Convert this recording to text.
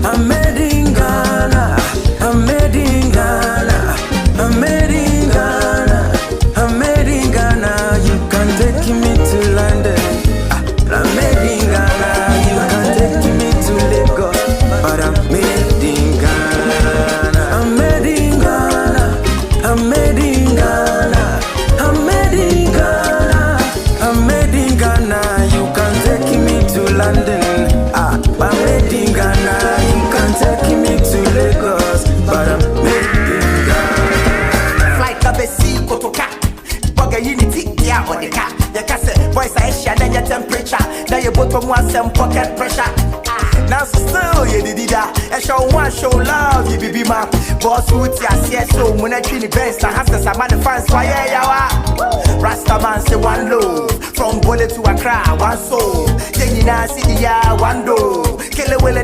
I'm made in Ghana. I'm made in Ghana. I'm made in Ghana. I'm made in Ghana. You can take me to London. I'm made in Ghana. You can take me to Lagos, but I'm made in Ghana. I'm made in Ghana. I'm made in Ghana. I'm made in Ghana. I'm made in Ghana. You can take me to London. I'm made in Ghana. You can take me to Lagos, but I'm made in Ghana. Flight of a sea, Kotoka. Bugger unity, yeah, on the car. Your cassette, voice I share, then your temperature. Now you put on one some pocket pressure. Now still you did that. I show one show love, you be man. Boss roots, yes, so when I treat the best, I have to some man the fans, why yeah, Rasta man say one low. From Bole to Accra, one soul. Then you now see the one door. Kill it will